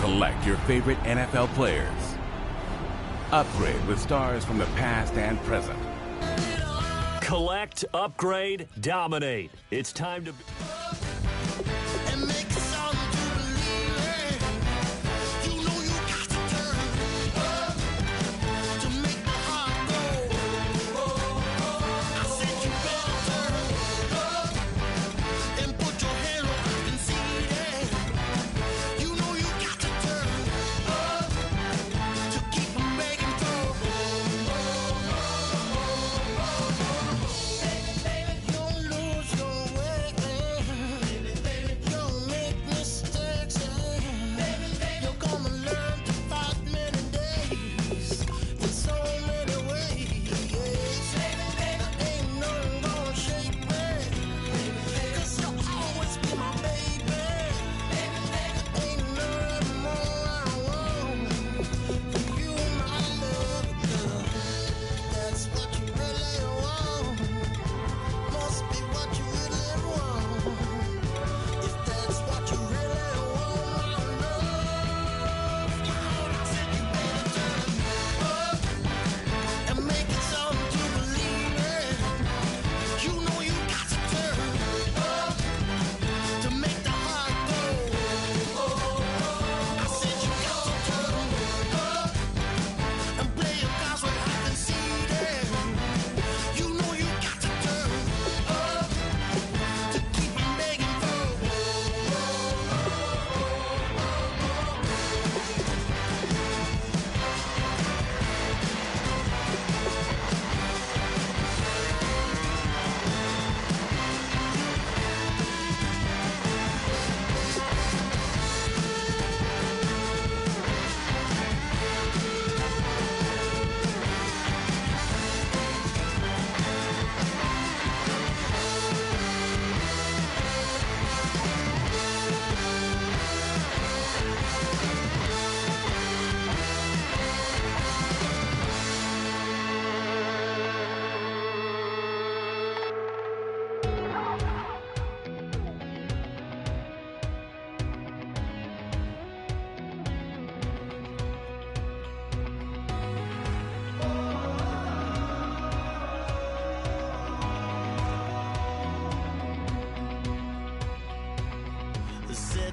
Collect your favorite NFL players. Upgrade with stars from the past and present. Collect, upgrade, dominate. It's time to...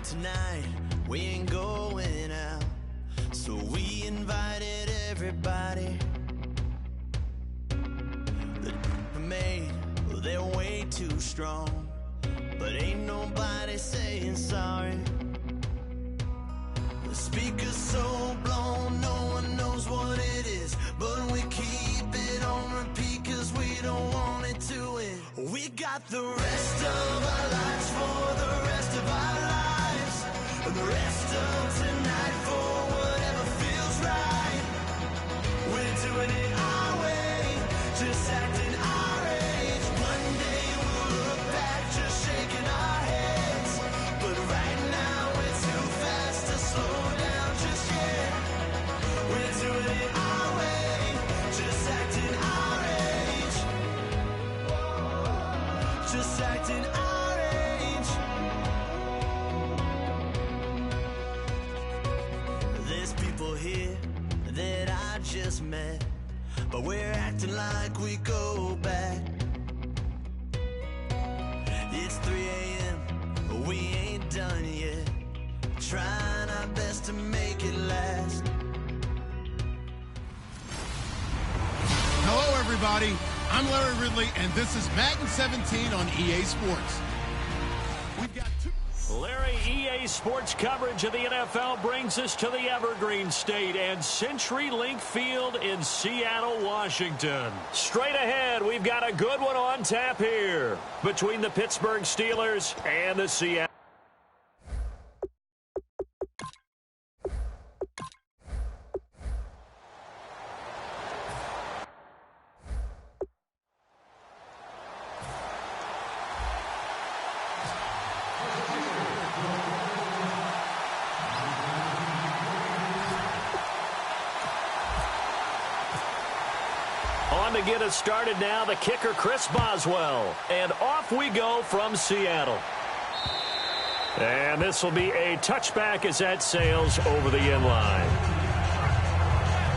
Tonight we ain't going out, so we invited everybody. The made, well, they're way too strong, but ain't nobody saying sorry. The speaker's so blown, no one knows what it is, but we keep it on repeat cause we don't want it to end. We got the rest of our lives for the rest of our lives. And the rest of tonight for whatever feels right. We're doing it our way, just acting our age. One day we'll look back just shaking our heads, but right now we're too fast to slow down just yet. We're doing it our way, just acting our age. Just acting our age. Here that I just met, but we're acting like we go back. It's 3 a.m., we ain't done yet, trying our best to make it last. Hello everybody, I'm Larry Ridley and this is Madden 17 on EA Sports. We've got two... Larry, EA Sports coverage of the NFL brings us to the Evergreen State and CenturyLink Field in Seattle, Washington. Straight ahead, we've got a good one on tap here between the Pittsburgh Steelers and the Seattle. On to get us started now, the kicker, Chris Boswell. And off we go from Seattle. And this will be a touchback as that sails over the inline.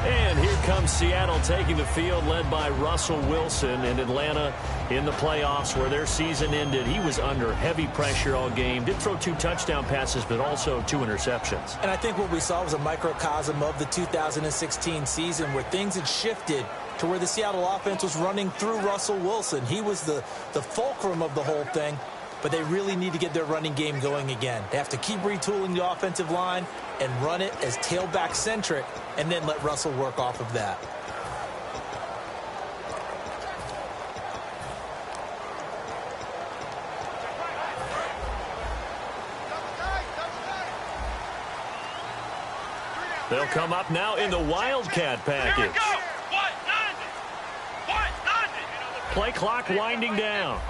And here comes Seattle taking the field, led by Russell Wilson. In Atlanta in the playoffs where their season ended, he was under heavy pressure all game. Did throw 2 touchdown passes, but also 2 interceptions. And I think what we saw was a microcosm of the 2016 season where things had shifted to where the Seattle offense was running through Russell Wilson. He was the fulcrum of the whole thing. But they really need to get their running game going again. They have to keep retooling the offensive line and run it as tailback-centric, and then let Russell work off of that. They'll come up now in the Wildcat package. Play clock winding down.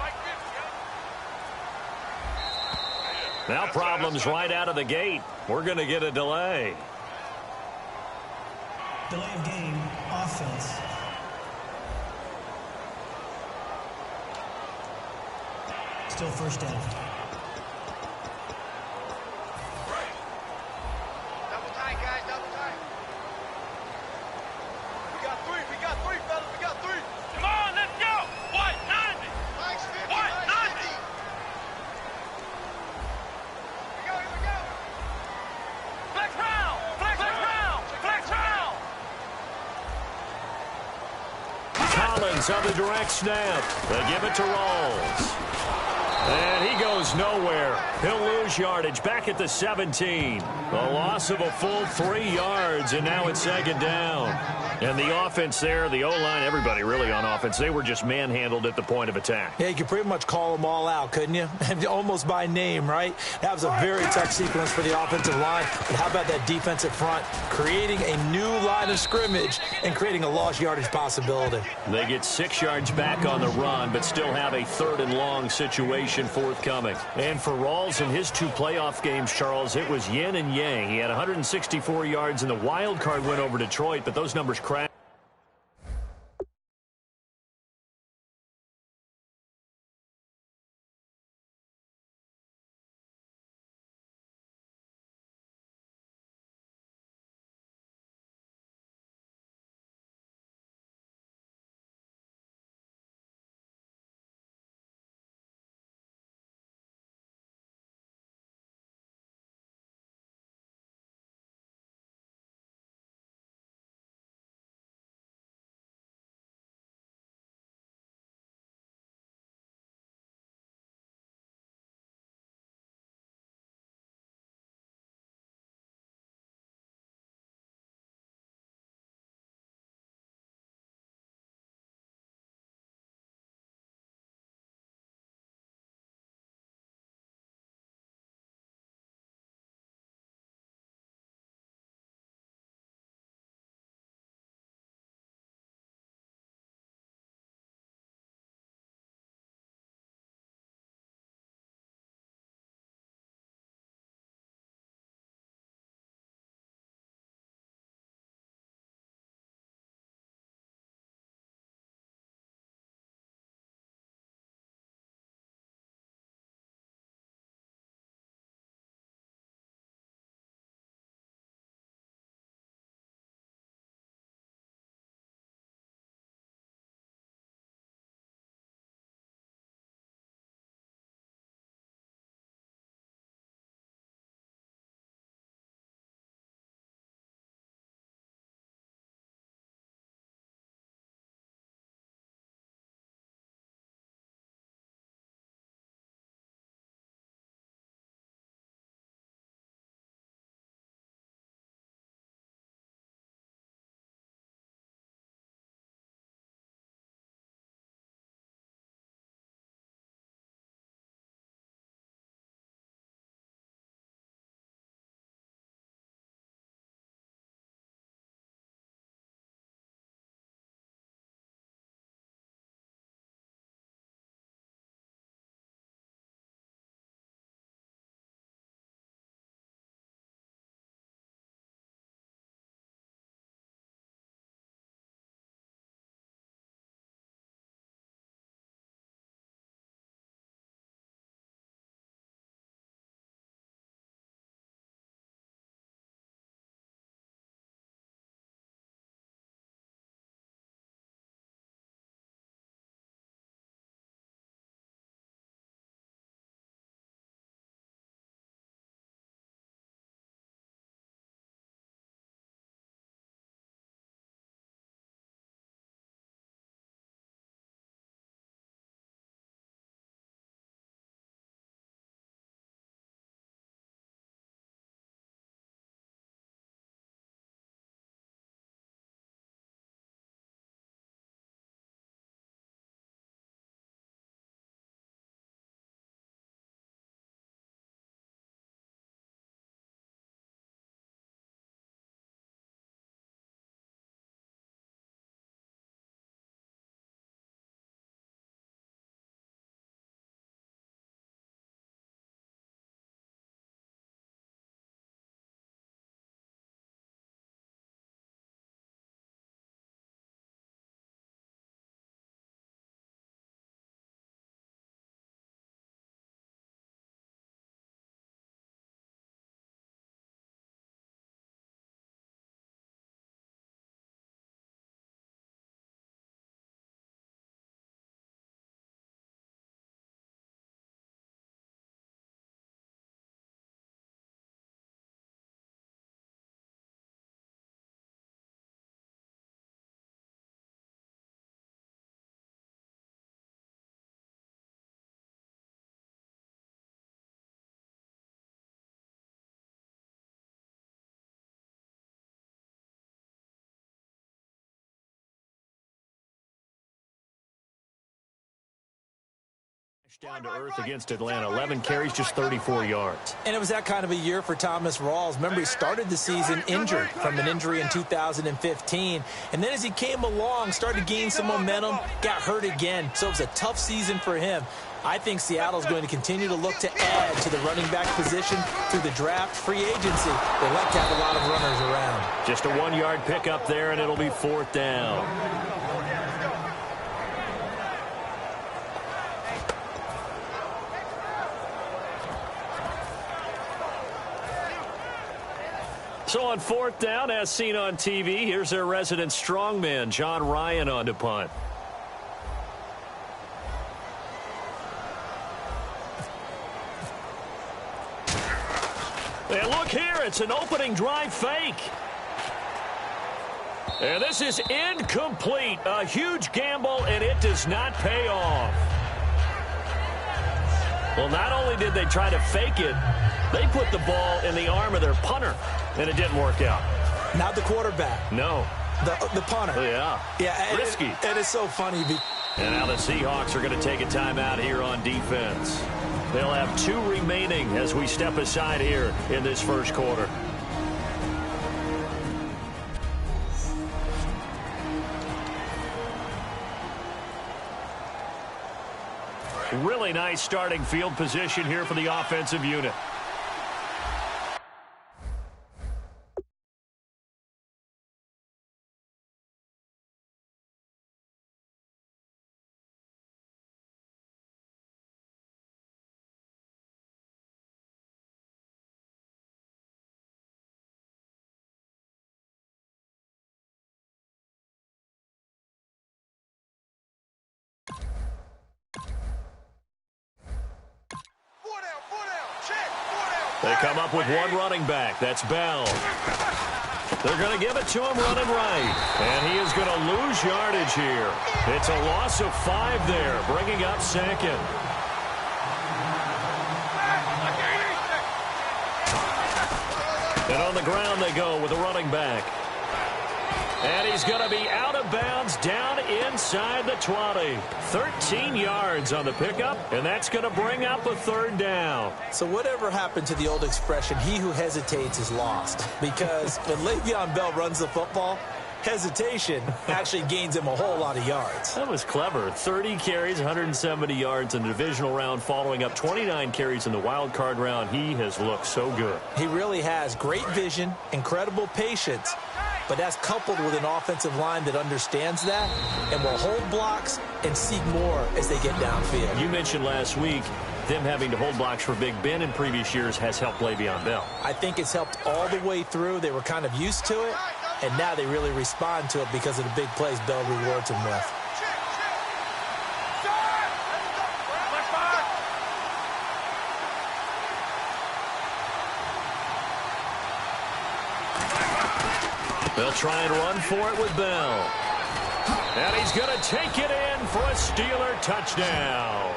Now problems right out of the gate. We're going to get a delay. Delay of game, offense. Still first down. Double tight, guys, double tight. We got 3, fellas, we got 3. Come on, let's go. What? 90. Mike's 50, what? 90. Here we go. Flex round, flex round, flex round. Collins on the direct snap. They give it to Rawls. And he goes nowhere. He'll lose yardage back at the 17. A loss of a full 3 yards, and now it's second down. And the offense there, the O-line, everybody really on offense, they were just manhandled at the point of attack. Yeah, you could pretty much call them all out, couldn't you? Almost by name, right? That was a very tough sequence for the offensive line. But how about that defensive front creating a new line of scrimmage and creating a lost yardage possibility? They get 6 yards back on the run, but still have a 3rd and long situation forthcoming. And for Rawls in his 2 playoff games, Charles, it was yin and yang. He had 164 yards in the wild card win over Detroit, but those numbers crashed. Down to earth against Atlanta. 11 carries, just 34 yards. And it was that kind of a year for Thomas Rawls. Remember, he started the season injured from an injury in 2015. And then as he came along, started to gain some momentum, got hurt again. So it was a tough season for him. I think Seattle's going to continue to look to add to the running back position through the draft, free agency. They like to have a lot of runners around. Just a 1-yard pickup there, and it'll be 4th down. So on 4th down, as seen on TV, here's their resident strongman, John Ryan, on to punt. And look here, it's an opening drive fake. And this is incomplete. A huge gamble, and it does not pay off. Well, not only did they try to fake it, they put the ball in the arm of their punter, and it didn't work out. Not the quarterback. No. The punter. Yeah. Yeah. Risky. And it's so funny. And now the Seahawks are going to take a timeout here on defense. They'll have 2 remaining as we step aside here in this first quarter. Really nice starting field position here for the offensive unit. They come up with 1 running back. That's Bell. They're going to give it to him running right. And he is going to lose yardage here. It's a loss of 5 there, bringing up 2nd. And on the ground they go with a running back. And he's going to be out of bounds down inside the 20. 13 yards on the pickup, and that's going to bring up a 3rd down. So whatever happened to the old expression, he who hesitates is lost? Because when Le'Veon Bell runs the football, hesitation actually gains him a whole lot of yards. That was clever. 30 carries, 170 yards in the divisional round, following up 29 carries in the wild card round. He has looked so good. He really has. Great vision, incredible patience. But that's coupled with an offensive line that understands that and will hold blocks and seek more as they get downfield. You mentioned last week them having to hold blocks for Big Ben in previous years has helped Le'Veon Bell. I think it's helped all the way through. They were kind of used to it, and now they really respond to it because of the big plays Bell rewards them with. They'll try and run for it with Bell. And he's going to take it in for a Steeler touchdown.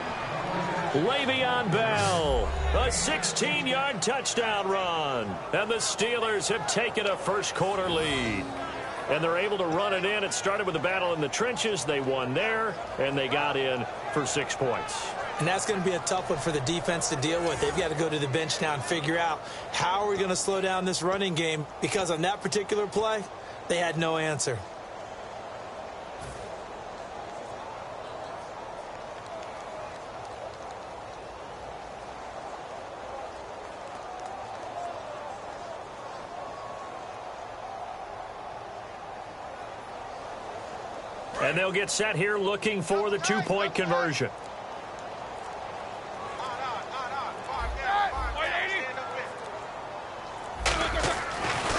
Le'Veon Bell, a 16-yard touchdown run. And the Steelers have taken a first-quarter lead. And they're able to run it in. It started with a battle in the trenches. They won there, and they got in for 6 points. And that's going to be a tough one for the defense to deal with. They've got to go to the bench now and figure out how are we going to slow down this running game, because on that particular play, they had no answer. And they'll get set here looking for the 2-point conversion.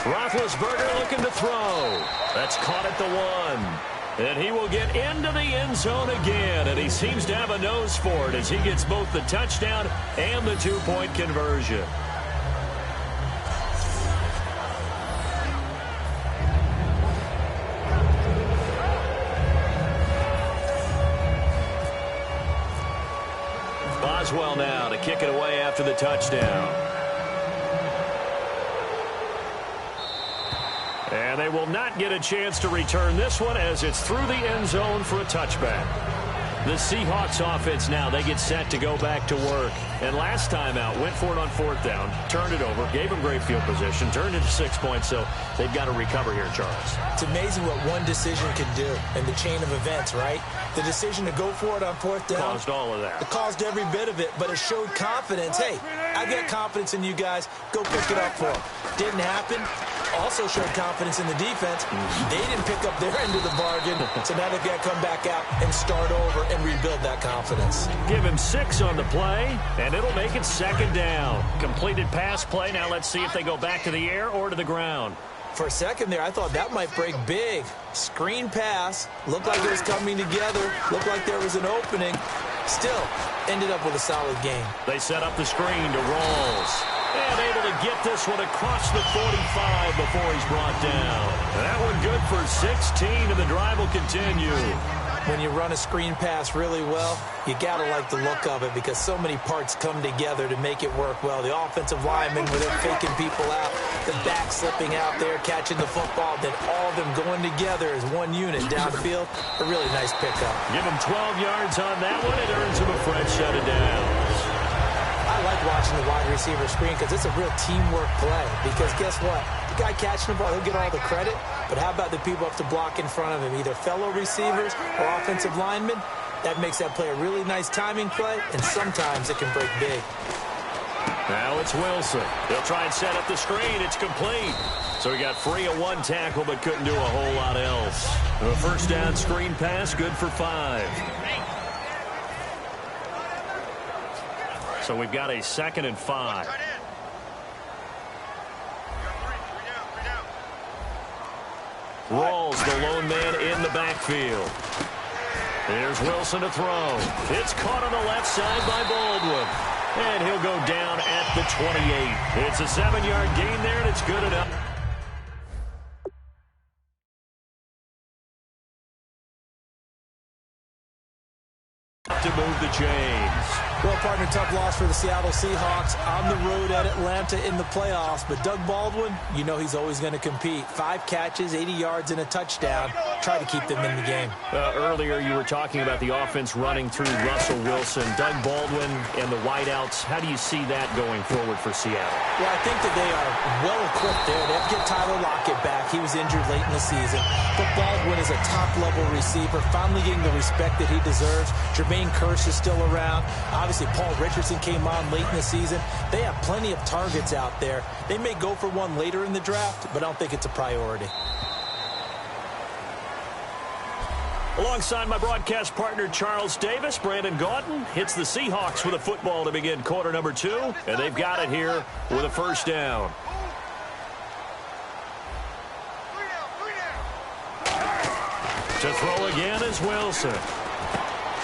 Roethlisberger looking to throw. That's caught at the 1. And he will get into the end zone again. And he seems to have a nose for it as he gets both the touchdown and the 2-point conversion. Boswell now to kick it away after the touchdown. And they will not get a chance to return this one as it's through the end zone for a touchback. The Seahawks offense now, they get set to go back to work. And last time out, went for it on 4th down, turned it over, gave them great field position, turned it to 6 points, so they've got to recover here, Charles. It's amazing what one decision can do in the chain of events, right? The decision to go for it on 4th down. Caused all of that. It caused every bit of it, but it showed confidence. Hey, I've got confidence in you guys. Go pick it up for them. Didn't happen. Also showed confidence in the defense. They didn't pick up their end of the bargain, so now they've got to come back out and start over and rebuild that confidence. Give him 6 on the play, and it'll make it 2nd down. Completed pass play. Now let's see if they go back to the air or to the ground. For a second there, I thought that might break big. Screen pass. Looked like it was coming together. Looked like there was an opening. Still, ended up with a solid game. They set up the screen to Rawls. And able to get this one across the 45 before he's brought down. That one good for 16, and the drive will continue. When you run a screen pass really well, you got to like the look of it because so many parts come together to make it work well. The offensive linemen, where they're faking people out, the back slipping out there, catching the football, then all of them going together as one unit downfield. A really nice pickup. Give him 12 yards on that one. It earns him a fresh set of downs. I like watching the wide receiver screen because it's a real teamwork play. Because guess what? The guy catching the ball, he'll get all the credit. But how about the people up to block in front of him, either fellow receivers or offensive linemen? That makes that play a really nice timing play, and sometimes it can break big. Now it's Wilson. They'll try and set up the screen. It's complete. So he got free of 1 tackle but couldn't do a whole lot else. A 1st down screen pass, good for 5. So we've got a 2nd and 5. Rawls, the lone man in the backfield. Here's Wilson to throw. It's caught on the left side by Baldwin. And he'll go down at the 28. It's a 7-yard gain there, and it's good enough to move the chains. Well, partner, tough loss for the Seattle Seahawks on the road at Atlanta in the playoffs. But Doug Baldwin, you know he's always going to compete. 5 catches, 80 yards, and a touchdown. Try to keep them in the game. Earlier, you were talking about the offense running through Russell Wilson. Doug Baldwin and the wideouts, how do you see that going forward for Seattle? Well, I think that they are well-equipped there. They have to get Tyler Lockett back. He was injured late in the season. But Baldwin is a top-level receiver, finally getting the respect that he deserves. Jermaine Kearse is still around. Obviously, Paul Richardson came on late in the season. They have plenty of targets out there. They may go for one later in the draft, but I don't think it's a priority. Alongside my broadcast partner, Charles Davis, Brandon Gaudin hits the Seahawks with a football to begin quarter number 2, and they've got it here with a 1st down. To throw again is Wilson.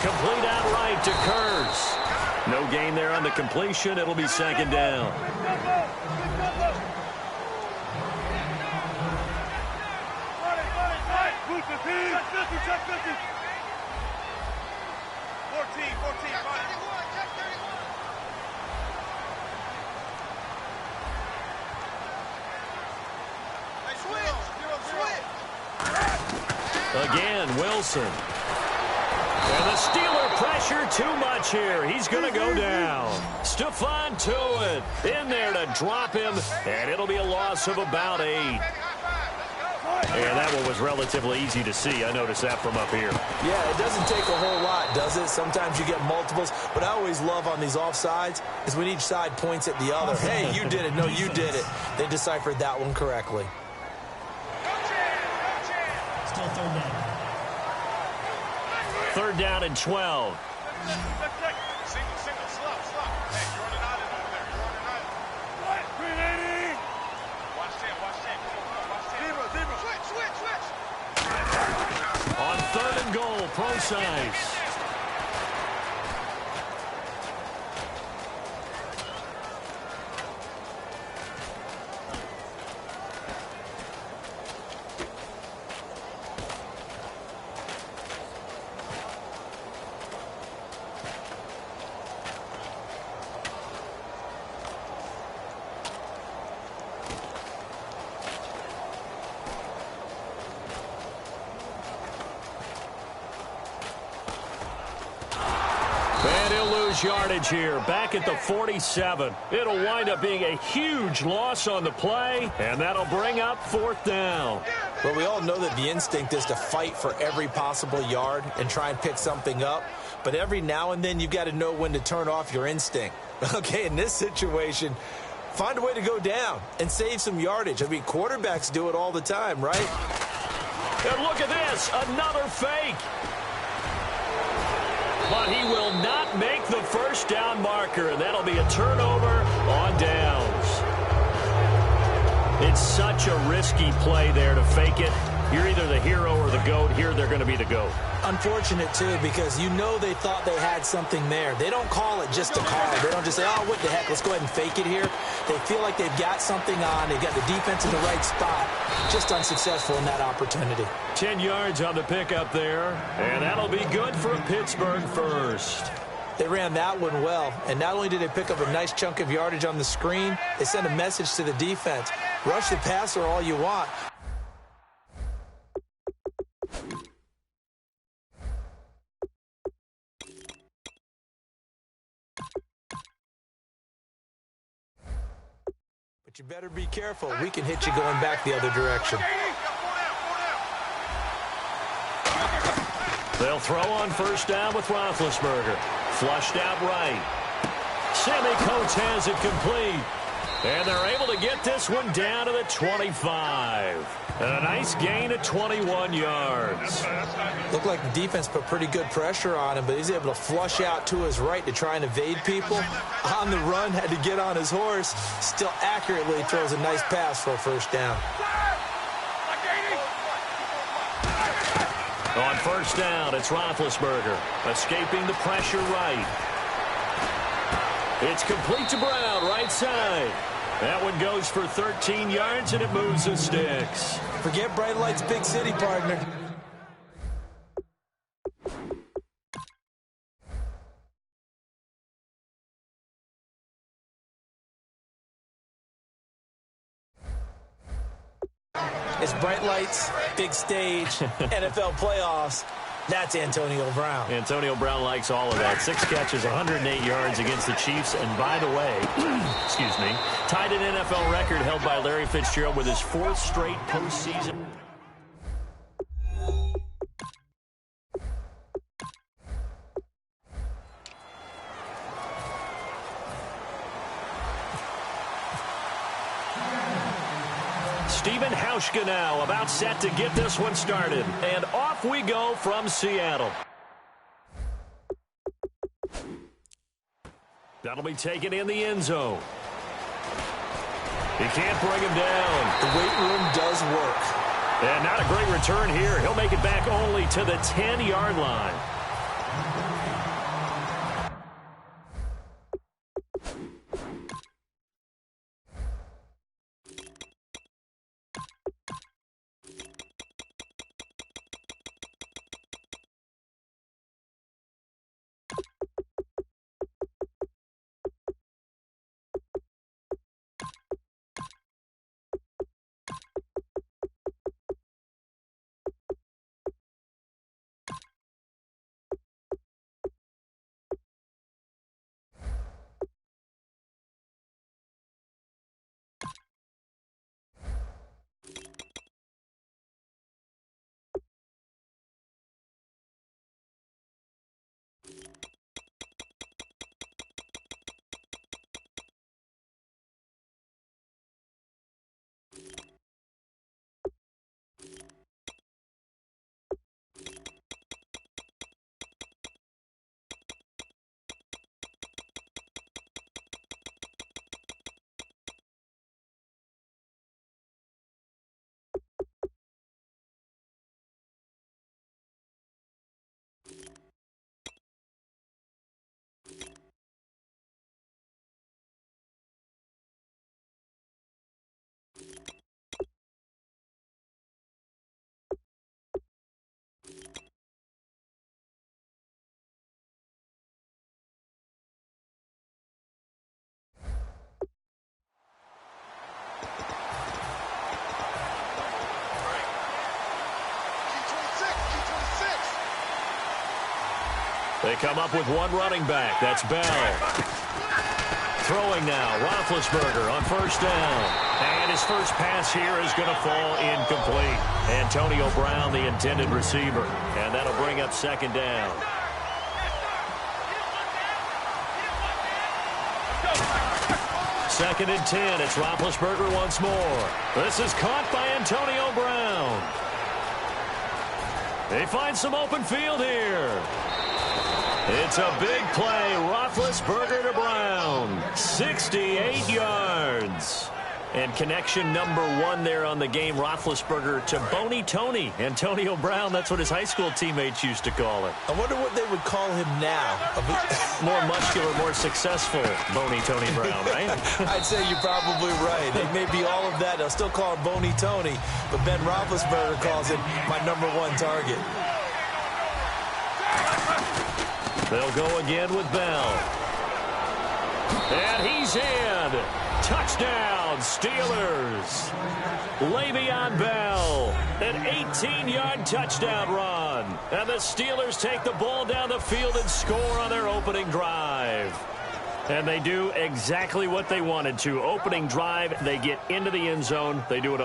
Complete outright to Kearse. No gain there on the completion. It'll be 2nd down. Again, Wilson. And the Steeler pressure too much here. He's going to go down. Stephon Tuitt in there to drop him, and it'll be a loss of about 8. And that one was relatively easy to see. I noticed that from up here. Yeah, it doesn't take a whole lot, does it? Sometimes you get multiples. What I always love on these offsides is when each side points at the other. Hey, you did it. No, you did it. They deciphered that one correctly. Still 3rd down. 3rd down and 12. Single, slop. Hey, you're on an island over there. You're on an island. 380. Watch 10. Come on, watch 10. Switch. On 3rd and goal, Procise. lose yardage here, back at the 47. It'll wind up being a huge loss on the play, and that'll bring up 4th down. Well, we all know that the instinct is to fight for every possible yard and try and pick something up. But every now and then, you've got to know when to turn off your instinct. Okay, in this situation, find a way to go down and save some yardage. I mean, quarterbacks do it all the time, right? And look at this, another fake. But he will not make the 1st down marker, and that'll be a turnover on downs. It's such a risky play there to fake it. You're either the hero or the GOAT. Here they're going to be the GOAT. Unfortunate, too, because you know they thought they had something there. They don't call it just a call. They don't just say, oh, what the heck, let's go ahead and fake it here. They feel like they've got something on. They've got the defense in the right spot. Just unsuccessful in that opportunity. 10 yards on the pickup there, and that'll be good for a Pittsburgh first. They ran that one well, and not only did they pick up a nice chunk of yardage on the screen, they sent a message to the defense. Rush the passer all you want. But you better be careful. We can hit you going back the other direction. They'll throw on 1st down with Roethlisberger. Flushed out right. Sammy Coates has it complete. And they're able to get this one down to the 25. And a nice gain of 21 yards. Looked like the defense put pretty good pressure on him, but he's able to flush out to his right to try and evade people. On the run, had to get on his horse. Still accurately throws a nice pass for a 1st down. On 1st down, it's Roethlisberger. Escaping the pressure right. It's complete to Brown, right side. That one goes for 13 yards, and it moves the sticks. Forget Bright Lights, big city, partner. It's Bright Lights, big stage, NFL playoffs. That's Antonio Brown. Antonio Brown likes all of that. 6 catches, 108 yards against the Chiefs. And by the way, excuse me, tied an NFL record held by Larry Fitzgerald with his 4th straight postseason. Stephen Hauschka now about set to get this one started. And off we go from Seattle. That'll be taken in the end zone. He can't bring him down. The weight room does work. And not a great return here. He'll make it back only to the 10-yard line. come up with one running back. That's Bell. Throwing now, Roethlisberger on first down. And his first pass here is going to fall incomplete. Antonio Brown, the intended receiver. And that'll bring up second down. Second and 10. It's Roethlisberger once more. This is caught by Antonio Brown. They find some open field here. It's a big play. Roethlisberger to Brown. 68 yards. And connection number one there on the game, Roethlisberger to Boney Tony. Antonio Brown, that's what his high school teammates used to call it. I wonder what they would call him now. More muscular, more successful Boney Tony Brown, right? I'd say you're probably right. It may be all of that. They'll still call him Boney Tony, but Ben Roethlisberger calls him my number one target. They'll go again with Bell. And he's in. Touchdown, Steelers. Le'Veon Bell, an 18-yard touchdown run. And the Steelers take the ball down the field and score on their opening drive. And they do exactly what they wanted to. Opening drive, they get into the end zone. They do it